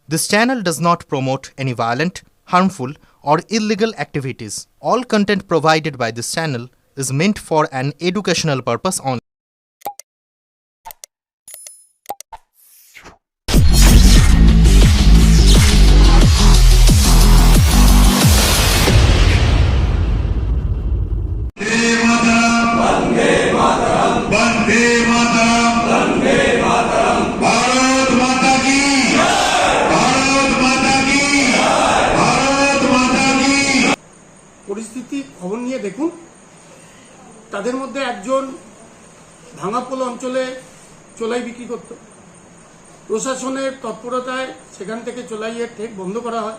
This channel does not promote any violent, harmful, or illegal activities. All content provided by this channel is meant for an educational purpose only. পরিস্থিতি খবর নিয়ে দেখুন। তাদের মধ্যে একজন ভাঙাপোল অঞ্চলে চোলাই বিক্রি করত। প্রশাসনের তৎপরতায় সেখান থেকে চোলাইয়ের ঠেক বন্ধ করা হয়।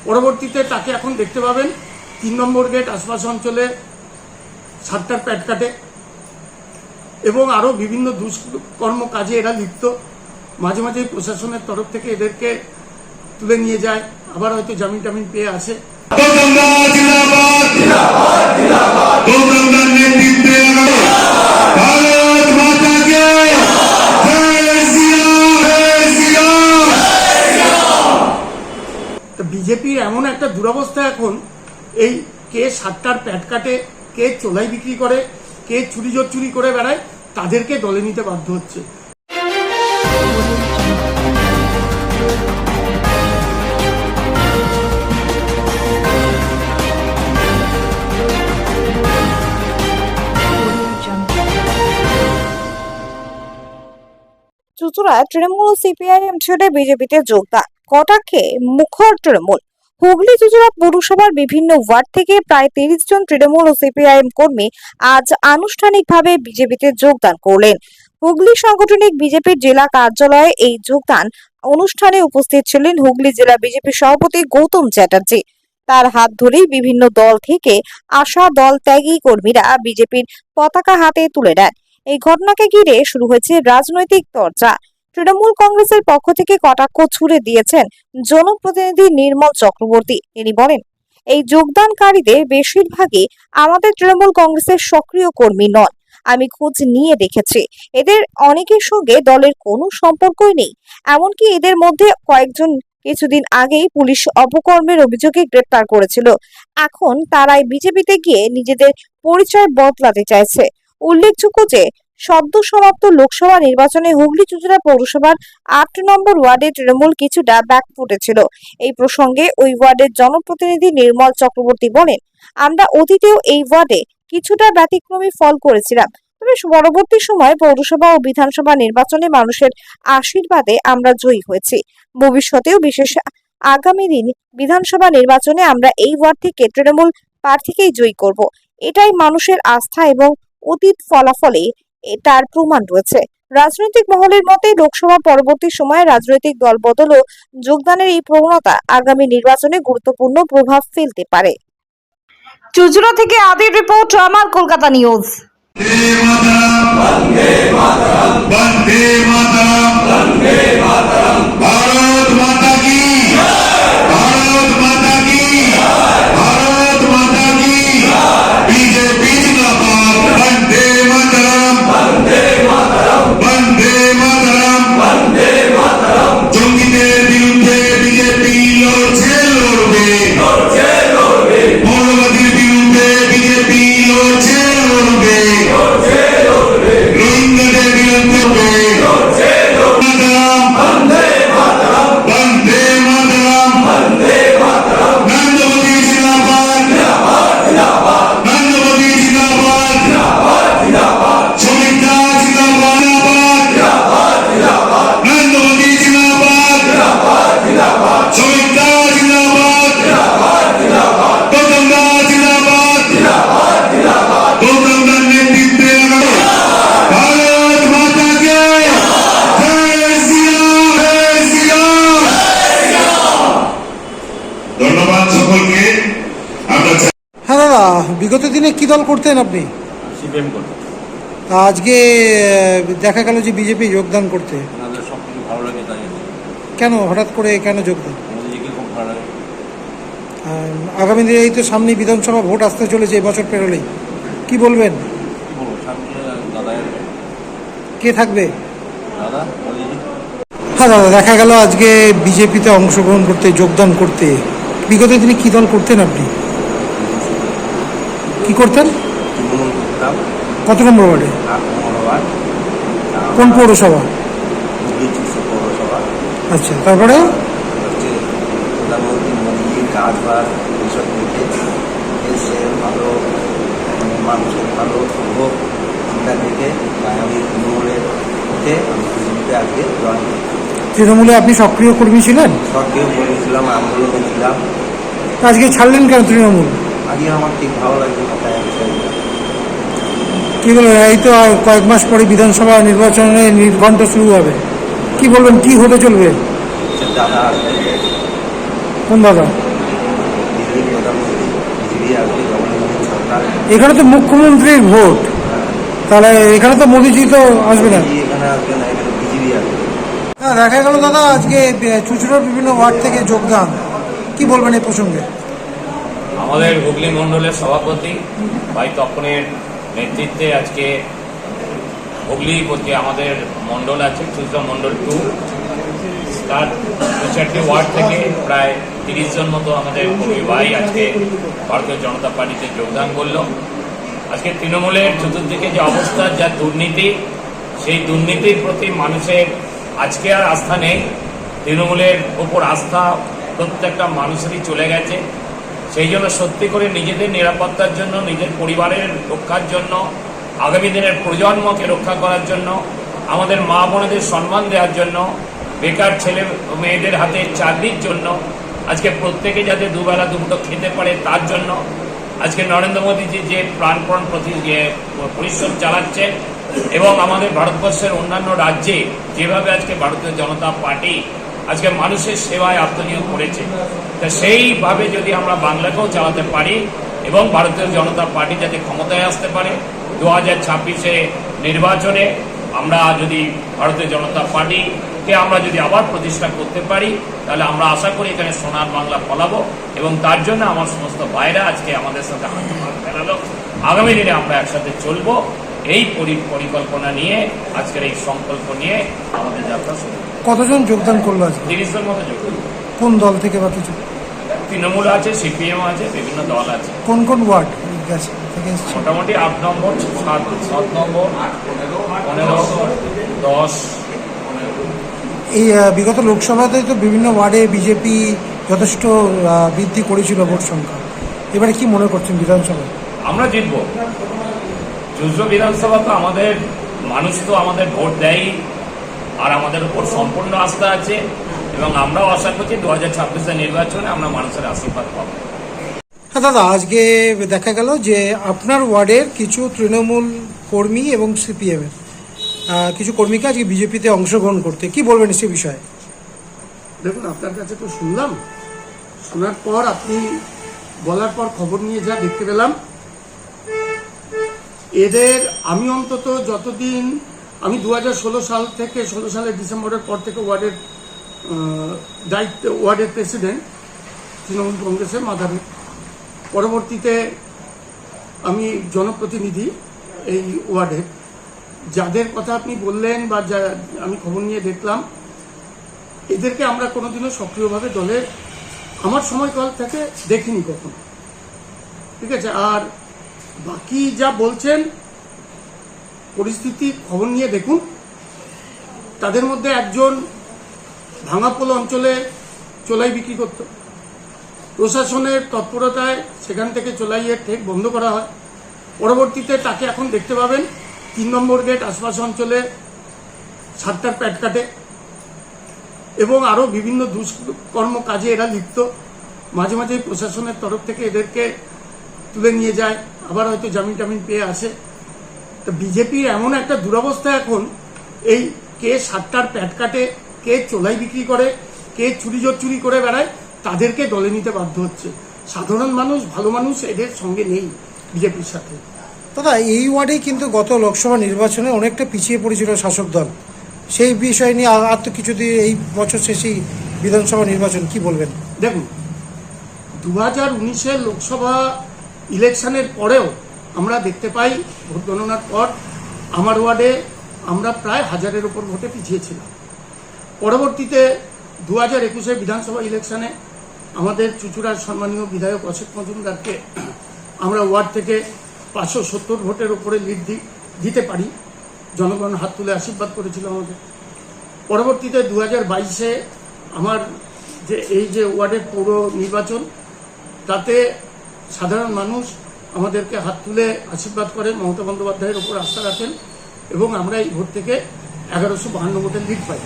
পরবর্তীতে তাকে এখন দেখতে পাবেন ৩ নম্বর গেট আশপাশ অঞ্চলে সাতটার প্যাট কাটে এবং আরো বিভিন্ন দুষ্কর্ম কাজে এরা লিপ্ত। মাঝে মাঝে প্রশাসনের তরফ থেকে এদেরকে তুলে নিয়ে যায়, আবার হয়তো জামিন টামিন পেয়ে আসে। বিজেপির এমন একটা দুরবস্থা এখন, এই কে সাতটার প্যাট কাটে, কে চোলাই বিক্রি করে, কে চুরি করে বেড়ায়, তাদেরকে দলে নিতে বাধ্য হচ্ছে। চুঁচুড়ায় তৃণমূল ও সিপিআইএম ছেড়ে বিজেপিতে যোগদান, কটাক্ষে মুখর তৃণমূল। হুগলি চুঁচুড়া পৌরসভার বিভিন্ন ওয়ার্ড থেকে প্রায় 30 জন তৃণমূল ও সিপিআইএম কর্মী আজ আনুষ্ঠানিকভাবে বিজেপিতে যোগদান করলেন। হুগলি সাংগঠনিক বিজেপির জেলা কার্যালয়ে এই যোগদান অনুষ্ঠানে উপস্থিত ছিলেন হুগলি জেলা বিজেপি সভাপতি গৌতম চ্যাটার্জি। তার হাত ধরেই বিভিন্ন দল থেকে আসা দল ত্যাগী কর্মীরা বিজেপির পতাকা হাতে তুলে নেন। এই ঘটনাকে ঘিরে শুরু হয়েছে রাজনৈতিক চর্চা। তৃণমূল কংগ্রেসের পক্ষ থেকে কটাক্ষ ছুড়ে দিয়েছেন জনপ্রতিনিধি নির্মল চক্রবর্তী। তিনি বলেন, এই যোগদানকারীদের বেশিরভাগই আমাদের তৃণমূল কংগ্রেসের সক্রিয় কর্মী নন। আমি খোঁজ নিয়ে দেখেছি, এদের অনেকের সঙ্গে দলের কোনো সম্পর্কই নেই। এমনকি এদের মধ্যে কয়েকজন কিছুদিন আগেই পুলিশ অপকর্মের অভিযোগে গ্রেপ্তার করেছিল। এখন তারাই বিজেপিতে গিয়ে নিজেদের পরিচয় বদলাতে চাইছে। উল্লেখযোগ্য যে সদ্য সমাপ্ত লোকসভা নির্বাচনে হুগলি চুঁচুড়া পৌরসভার 8 নম্বর ওয়ার্ডে তৃণমূল কিছুটা ব্যাকফুটে ছিল। এই প্রসঙ্গে ওই ওয়ার্ডের জনপ্রতিনিধি নির্মল চক্রবর্তী বলেন, আমরা অতীতেও এই ওয়ার্ডে কিছুটা ব্যতিক্রমী ফল করেছিলাম, তবে পরবর্তী সময় পৌরসভা ও বিধানসভা নির্বাচনে মানুষের আশীর্বাদে আমরা জয়ী হয়েছি। ভবিষ্যতেও বিশেষ আগামী দিন বিধানসভা নির্বাচনে আমরা এই ওয়ার্ড থেকে তৃণমূল প্রার্থীকেই জয়ী করব। এটাই মানুষের আস্থা এবং অতীত ফলাফলে তার প্রমাণ রয়েছে। রাজনৈতিক মহলের মতে লোকসভা পরবর্তী সময়ে রাজনৈতিক দল বদল ও যোগদানের এই প্রবণতা আগামী নির্বাচনে গুরুত্বপূর্ণ প্রভাব ফেলতে পারে। চুঁচুড়া থেকে আদির রিপোর্ট, আমার কলকাতা নিউজ। হ্যাঁ দাদা, বিগত দিনে কি দল করতেন আপনি? সিপিএম করতেন। আজকে দেখা গেল যে বিজেপি যোগদান করতে, আমাদের সব কিছু ভালো লাগে তাই। কেন হঠাৎ করে কেন যোগদান? মোদিজিকে খুব ভাড়ায়। আগামী দিনে এই তো সামনে বিধানসভা ভোট আসতে চলেছে, এই বছর পেরোলেই, কি বলবেন? কি বলবো, সামনে দাদা এসবে। কে থাকবে? দাদা ওই হ্যাঁ দাদা, দেখা গেল আজকে বিজেপিতে অংশগ্রহণ করতে, যোগদান করতে। বিগত দিনে কি দল করতেন আপনি? কি করতেন? তৃণমূল করতাম, কত নম্বর ওয়ার্ডে? 8 নম্বর ওয়ার্ড, কোন পৌরসভা? হুগলি 6 পৌরসভা। আচ্ছা, তারপরে? হচ্ছে প্রধানমন্ত্রী মোদীজির কাজ বাজ এইসব দেখে এসে ভালো, মানে মানুষের ভালো হোক চিন্তা দেখে তাই আমি তৃণমূলের হতে আমি বিজেপিতে আজকে জয়েন করি। তৃণমূলে আপনি সক্রিয় কর্মী ছিলেন? সক্রিয় করেছিলাম, আন্দোলনে ছিলাম। তা আজকে ছাড়লেন কেন তৃণমূল? আগে আমার ঠিক ভালো লাগছে না, তাই আমি চাই। কি বলবেন, এই তো আর কয়েক মাস পরে বিধানসভা নির্বাচনে নির্ঘণ্ট শুরু হবে, কি বলবেন, কি হতে চলবে? সে দাদা আসবে, কোন দাদা? দিল্লির প্রধানমন্ত্রী, বিজেপি আসবে, জগন্নাথ সরকার। এখানে তো মুখ্যমন্ত্রীর ভোট, তাহলে এখানে তো মোদিজি তো আসবে না। মোদী এখানে আসবে না, এখানে বিজেপি আসবে। হ্যাঁ, দেখা গেল দাদা আজকে চুঁচুড়ার বিভিন্ন ওয়ার্ড থেকে যোগদান, কি বলবেন এই প্রসঙ্গে? আমাদের হুগলি মণ্ডলের সভাপতি ভাই তপনের নেতৃত্বে আজকে হুগলি যে আমাদের মণ্ডল আছে, চুঁচুড়া মণ্ডল 2, তার 2-4টি ওয়ার্ড থেকে প্রায় 30 জন মতো আমাদের কর্মী ভাই আজকে ভারতীয় জনতা পার্টিতে যোগদান করলো। আজকে তৃণমূলের চতুর্দিকে যে অবস্থা, যা দুর্নীতি, সেই দুর্নীতির প্রতি মানুষের আজকে আর আস্থা নেই। তৃণমূলের ওপর আস্থা প্রত্যেকটা মানুষেরই চলে গেছে। সেই জন্য সত্যি করে নিজেদের নিরাপত্তার জন্য, নিজের পরিবারের রক্ষার জন্য, আগামী দিনের প্রজন্মকে রক্ষা করার জন্য, আমাদের মা বোনেদের সম্মান দেওয়ার জন্য, বেকার ছেলে মেয়েদের হাতে চাকরির জন্য, আজকে প্রত্যেকে যাতে দুবেলা দুমুঠো খেতে পারে তার জন্য আজকে নরেন্দ্র মোদীজি যে প্রাণপণ পরিশ্রম চালাচ্ছেন এবং আমাদের ভারতবর্ষের অন্যান্য রাজ্যে যেভাবে আজকে ভারতীয় জনতা পার্টি আজকে মানুষের সেবায় আত্মনিয়োগ করেছে, তা সেইভাবে যদি আমরা বাংলাকেও চালাতে পারি এবং ভারতীয় জনতা পার্টি যাতে ক্ষমতায় আসতে পারে 2026-এ নির্বাচনে, আমরা যদি ভারতীয় জনতা পার্টিকে আমরা যদি আবার প্রতিষ্ঠা করতে পারি, তাহলে আমরা আশা করি এখানে সোনার বাংলা ফলাবো এবং তার জন্য আমার সমস্ত ভাইরা আজকে আমাদের সাথে হাত ফেরালো। আগামী দিনে আমরা একসাথে চলবো, এই পরিকল্পনা নিয়ে, আজকের এই সংকল্প নিয়ে আমাদের যাত্রা শুরু। কতজন যোগদান করলো আজকে? 30 জন মতো যোগ। কোন দল থেকে বা কিছু? তৃণমূল আছে, সিপিএম আছে, বিভিন্ন দল আছে। কোন কোন ওয়ার্ড গেছে থেকে এসছে? মোটামুটি 8 নম্বর, 7 নম্বর, 15, 10। এই বিগত লোকসভাতে তো বিভিন্ন ওয়ার্ডে বিজেপি যথেষ্ট বৃদ্ধি করেছিল ভোট সংখ্যা, এবারে কি মনে করছেন বিধানসভায়? আমরা জিতবো। চুঁচুড়া বিধানসভা তো আমাদের মানুষ তো আমাদের ভোট দেয়, আর আমাদের উপর সম্পূর্ণ আস্থা আছে এবং আমরাও আশা করছি 2026-এর নির্বাচনে আমরা মানুষের আশীর্বাদ পাবো। হ্যাঁ দাদা, আজকে দেখা গেল যে আপনার ওয়ার্ডের কিছু তৃণমূল কর্মী এবং সিপিএমের কিছু কর্মীকে আজকে বিজেপিতে অংশগ্রহণ করতে, কি বলবেন সে বিষয়ে? দেখুন, আপনার কাছে তো শুনলাম, শোনার পর আপনি বলার পর খবর নিয়ে যা দেখতে পেলাম, এদের আমি অন্তত যতদিন আমি 2016 সাল থেকে 16 সালের ডিসেম্বরের পর থেকে ওয়ার্ডের দায়িত্ব, ওয়ার্ডের প্রেসিডেন্ট তৃণমূল কংগ্রেসের মাদারে, পরবর্তীতে আমি জনপ্রতিনিধি এই ওয়ার্ডের। যাদের কথা আপনি বললেন বা যা আমি খবর নিয়ে দেখলাম, এদেরকে আমরা কোনোদিনও সক্রিয়ভাবে দলের আমার সময়কাল থেকে দেখিনি কখনো, ঠিক আছে। আর বাকি যা বলছেন, পরিস্থিতি খবর নিয়ে দেখুন। তাদের মধ্যে একজন ভাঙাপোল অঞ্চলে চোলাই বিক্রি করত, প্রশাসনের তৎপরতায় সেখান থেকে চোলাইয়ের ঠেক বন্ধ করা হয়। পরবর্তীতে তাকে এখন দেখতে পাবেন 3 নম্বর গেট আশপাশ অঞ্চলে সাতটার প্যাট কাটে এবং আরও বিভিন্ন দুষ্কর্ম কাজে এরা লিপ্ত। মাঝে মাঝে প্রশাসনের তরফ থেকে এদেরকে তুলে নিয়ে যায়, আবার হয়তো জামিন টামিন পেয়ে আসে। তো বিজেপির এমন একটা দুরবস্থা এখন, এই কে সাতটার প্যাট কাটে, কে চোলাই বিক্রি করে, কে চুরি করে বেড়ায়, তাদেরকে দলে নিতে বাধ্য হচ্ছে। সাধারণ মানুষ, ভালো মানুষ এদের সঙ্গে নেই বিজেপির সাথে। দাদা, এই ওয়ার্ডেই কিন্তু গত লোকসভা নির্বাচনে অনেকটা পিছিয়ে পড়েছিল শাসক দল, সেই বিষয় নিয়ে আর তো কিছুদিন এই বছর শেষেই বিধানসভা নির্বাচন, কি বলবেন? দেখুন, 2019-এর লোকসভা ইলেকশনের পরেও আমরা দেখতে পাই ভোট গণনার পর আমার ওয়ার্ডে আমরা প্রায় 1000-এর উপর ভোটে পিছিয়েছিলাম। পরবর্তীতে 2021-এর বিধানসভা ইলেকশনে আমাদের চুঁচুড়ার সম্মানীয় বিধায়ক অসিত মজুমদারকে আমরা ওয়ার্ড থেকে 570 ভোটের উপরে লিড দিতে পারি। জনগণ হাত তুলে আশীর্বাদ করেছিল আমাদের। পরবর্তীতে 2022-এ আমার এই যে ওয়ার্ডের পৌর নির্বাচন, তাতে সাধারণ মানুষ আমাদেরকে হাত তুলে আশীর্বাদ করেন, মমতা বন্দ্যোপাধ্যায়ের উপর আস্থা রাখেন এবং আমরা এই ভোট থেকে 1152 ভোটের লিড পাই।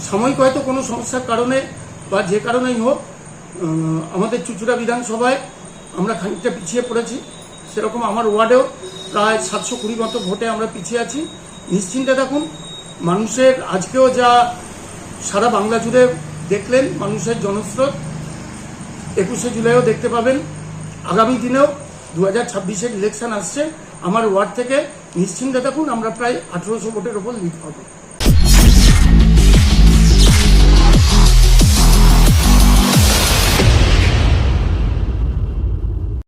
সাময়িক হয়তো কোনো সমস্যার কারণে বা যে কারণেই হোক আমাদের চুঁচুড়া বিধানসভায় আমরা খানিকটা পিছিয়ে পড়েছি। সেরকম আমার ওয়ার্ডেও প্রায় 720 মতো ভোটে আমরা পিছিয়ে আছি। নিশ্চিন্তে থাকুন, মানুষের আজকেও যা সারা বাংলা জুড়ে দেখলেন মানুষের জনস্রোত, 21শে জুলাইও দেখতে পাবেন। আগামী দিনেও 2026-এর ইলেকশন আসছে, আমার ওয়ার্ড থেকে নিশ্চিন্তে থাকুন আমরা প্রায় 1800 ভোটের ওপর লিড পাবো।